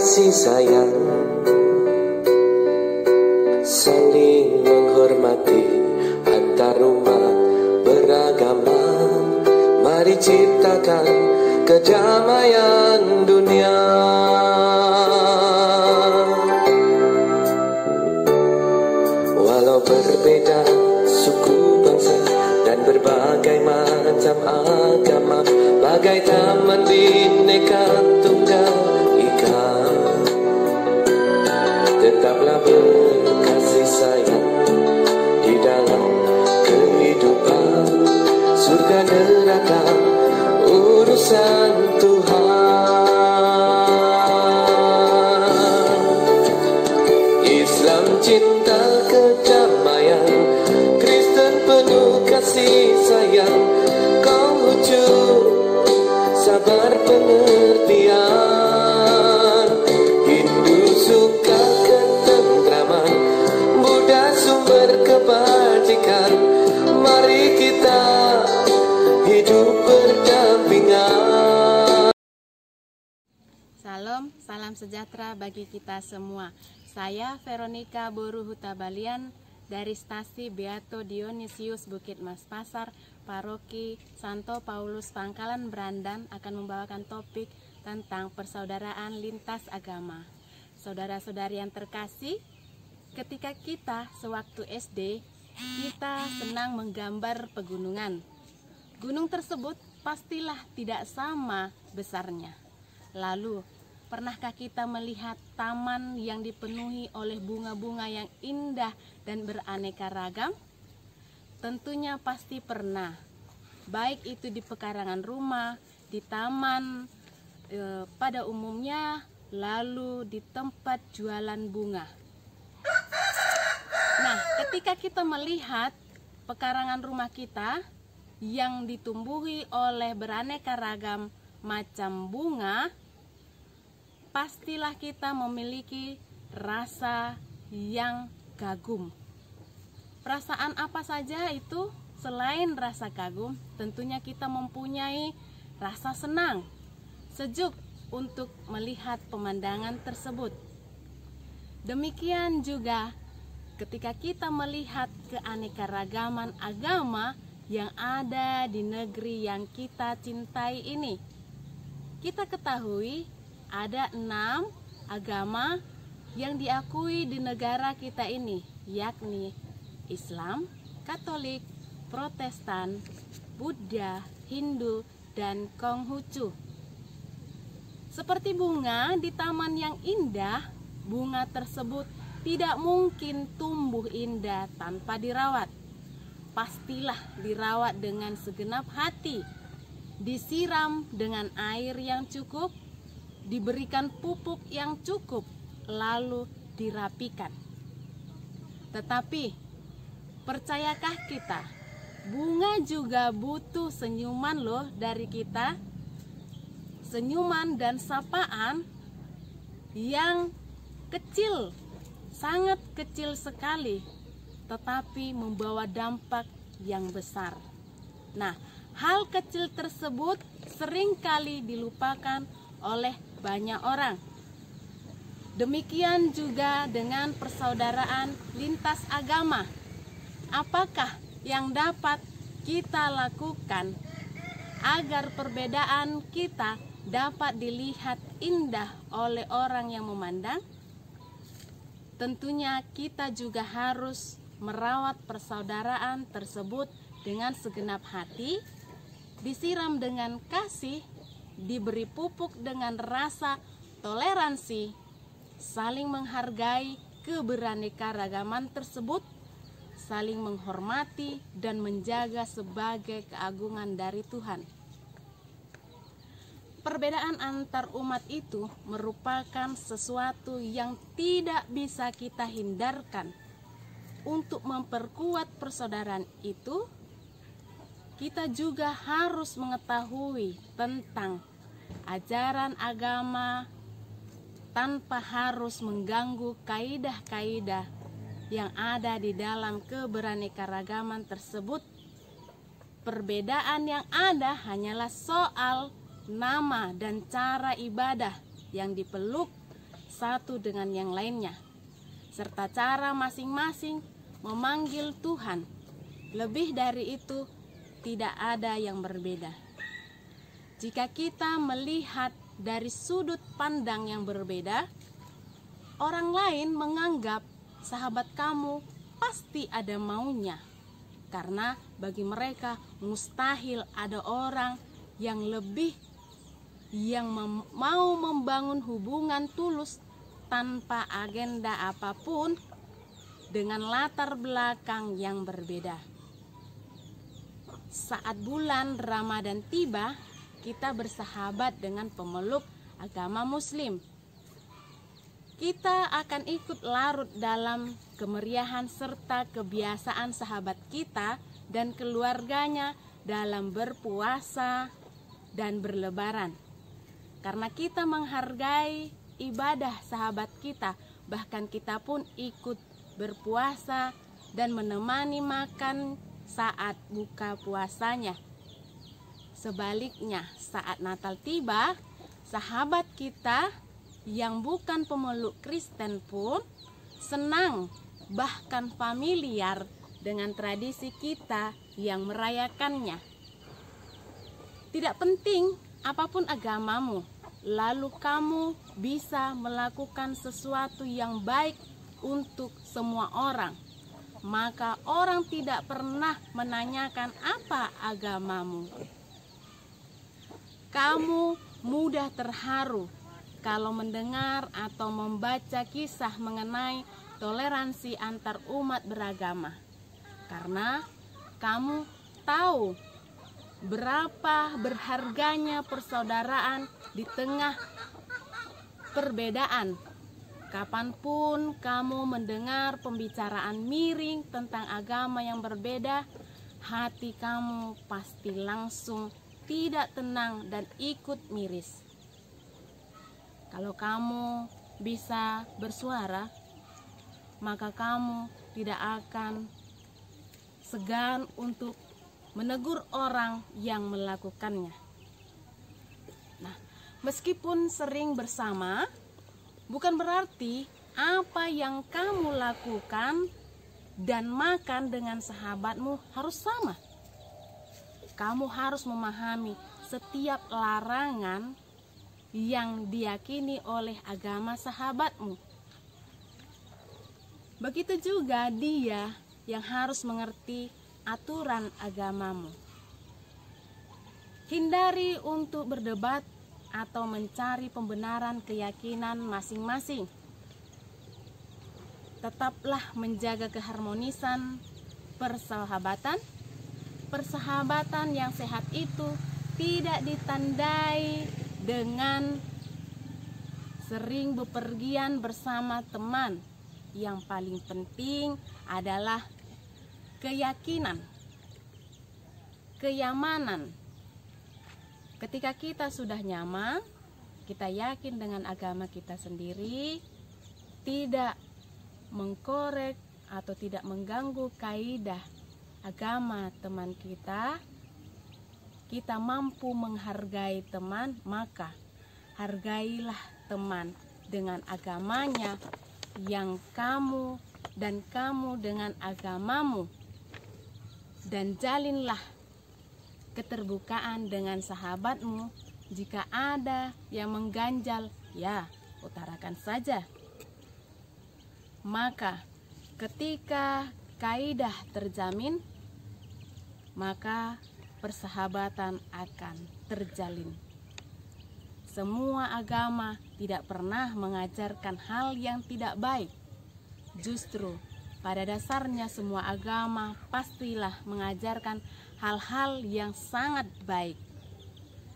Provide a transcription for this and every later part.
kasih sayang, saling menghormati antar umat beragama. Mari ciptakan kedamaian dunia. Walau berbeda suku bangsa dan berbagai macam agama, bagai taman bineka tunggal ika, tetaplah berkasih sayang di dalam kehidupan. Surga neraka urusan Tuhan. Islam cinta kedamaian, Kristen penuh kasih sayang, Konghucu sabar pengertian, Hindu suka ketentraman, Buddha sumber kebajikan. Mari kita hidup berdampingan. Salam, salam sejahtera bagi kita semua. Saya Veronica Boru Hutabalian dari Stasi Beato Dionisius Bukit Mas Pasar, Paroki Santo Paulus Pangkalan Brandan, akan membawakan topik tentang persaudaraan lintas agama. Saudara-saudari yang terkasih, ketika kita sewaktu SD, kita senang menggambar pegunungan. Gunung tersebut pastilah tidak sama besarnya. Lalu, pernahkah kita melihat taman yang dipenuhi oleh bunga-bunga yang indah dan beraneka ragam? Tentunya pasti pernah. Baik itu di pekarangan rumah, di taman pada umumnya, lalu di tempat jualan bunga. Nah, ketika kita melihat pekarangan rumah kita yang ditumbuhi oleh beraneka ragam macam bunga, pastilah kita memiliki rasa yang kagum. Perasaan apa saja itu selain rasa kagum? Tentunya kita mempunyai rasa senang, sejuk untuk melihat pemandangan tersebut. Demikian juga ketika kita melihat keanekaragaman agama yang ada di negeri yang kita cintai ini. Kita ketahui ada 6 agama yang diakui di negara kita ini, yakni Islam, Katolik, Protestan, Buddha, Hindu, dan Konghucu. Seperti bunga di taman yang indah, bunga tersebut tidak mungkin tumbuh indah tanpa dirawat. Pastilah dirawat dengan segenap hati, disiram dengan air yang cukup, diberikan pupuk yang cukup, lalu dirapikan. Tetapi, percayakah kita, bunga juga butuh senyuman loh dari kita? Senyuman dan sapaan yang kecil, sangat kecil sekali, tetapi membawa dampak yang besar. Nah, hal kecil tersebut seringkali dilupakan oleh banyak orang. Demikian juga dengan persaudaraan lintas agama. Apakah yang dapat kita lakukan agar perbedaan kita dapat dilihat indah oleh orang yang memandang? Tentunya kita juga harus merawat persaudaraan tersebut dengan segenap hati, disiram dengan kasih, diberi pupuk dengan rasa toleransi, saling menghargai keberaneka-ragaman tersebut, saling menghormati dan menjaga sebagai keagungan dari Tuhan. Perbedaan antar umat itu merupakan sesuatu yang tidak bisa kita hindarkan. Untuk memperkuat persaudaraan itu, kita juga harus mengetahui tentang ajaran agama tanpa harus mengganggu kaidah-kaidah yang ada di dalam keberaneka-ragaman tersebut. Perbedaan yang ada hanyalah soal nama dan cara ibadah yang dipeluk satu dengan yang lainnya, serta cara masing-masing memanggil Tuhan. Lebih dari itu, tidak ada yang berbeda. Jika kita melihat dari sudut pandang yang berbeda, orang lain menganggap sahabat kamu pasti ada maunya, karena bagi mereka mustahil ada orang yang mau membangun hubungan tulus tanpa agenda apapun dengan latar belakang yang berbeda. Saat bulan Ramadan tiba, kita bersahabat dengan pemeluk agama Muslim. Kita akan ikut larut dalam kemeriahan serta kebiasaan sahabat kita dan keluarganya dalam berpuasa dan berlebaran. Karena kita menghargai ibadah sahabat kita, bahkan kita pun ikut berpuasa dan menemani makan saat buka puasanya. Sebaliknya, saat Natal tiba, sahabat kita yang bukan pemeluk Kristen pun senang, bahkan familiar dengan tradisi kita yang merayakannya. Tidak penting apapun agamamu, lalu kamu bisa melakukan sesuatu yang baik untuk semua orang. Maka orang tidak pernah menanyakan apa agamamu. Kamu mudah terharu kalau mendengar atau membaca kisah mengenai toleransi antar umat beragama, karena kamu tahu berapa berharganya persaudaraan di tengah perbedaan. Kapanpun kamu mendengar pembicaraan miring tentang agama yang berbeda, hati kamu pasti langsung tidak tenang dan ikut miris. Kalau kamu bisa bersuara, maka kamu tidak akan segan untuk menegur orang yang melakukannya. Nah, meskipun sering bersama, bukan berarti apa yang kamu lakukan dan makan dengan sahabatmu harus sama. Kamu harus memahami setiap larangan yang diyakini oleh agama sahabatmu. Begitu juga dia yang harus mengerti aturan agamamu. Hindari untuk berdebat atau mencari pembenaran keyakinan masing-masing. Tetaplah menjaga keharmonisan persahabatan. Persahabatan yang sehat itu tidak ditandai dengan sering bepergian bersama teman. Yang paling penting adalah keyakinan, kenyamanan. Ketika kita sudah nyaman, kita yakin dengan agama kita sendiri, tidak mengkorek atau tidak mengganggu kaidah agama teman kita, kita mampu menghargai teman, maka hargailah teman dengan agamanya yang kamu dan kamu dengan agamamu, dan jalinlah keterbukaan dengan sahabatmu. Jika ada yang mengganjal, ya utarakan saja. Maka ketika kaidah terjamin, maka persahabatan akan terjalin. Semua agama tidak pernah mengajarkan hal yang tidak baik. Justru pada dasarnya semua agama pastilah mengajarkan hal-hal yang sangat baik.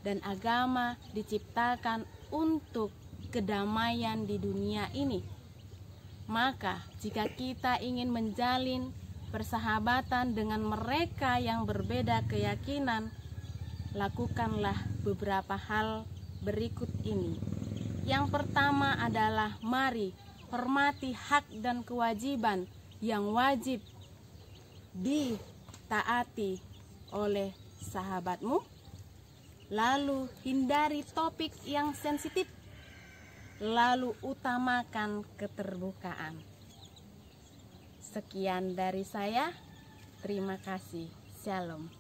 Dan agama diciptakan untuk kedamaian di dunia ini. Maka jika kita ingin menjalin persahabatan dengan mereka yang berbeda keyakinan, lakukanlah beberapa hal berikut ini. Yang pertama adalah mari hormati hak dan kewajiban yang wajib ditaati oleh sahabatmu. Lalu hindari topik yang sensitif. lalu utamakan keterbukaan. Sekian dari saya, terima kasih. Shalom.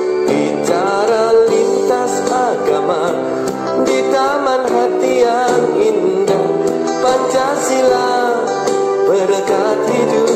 Bicara lintas agama di taman hati yang indah, Pancasila berkat hidup.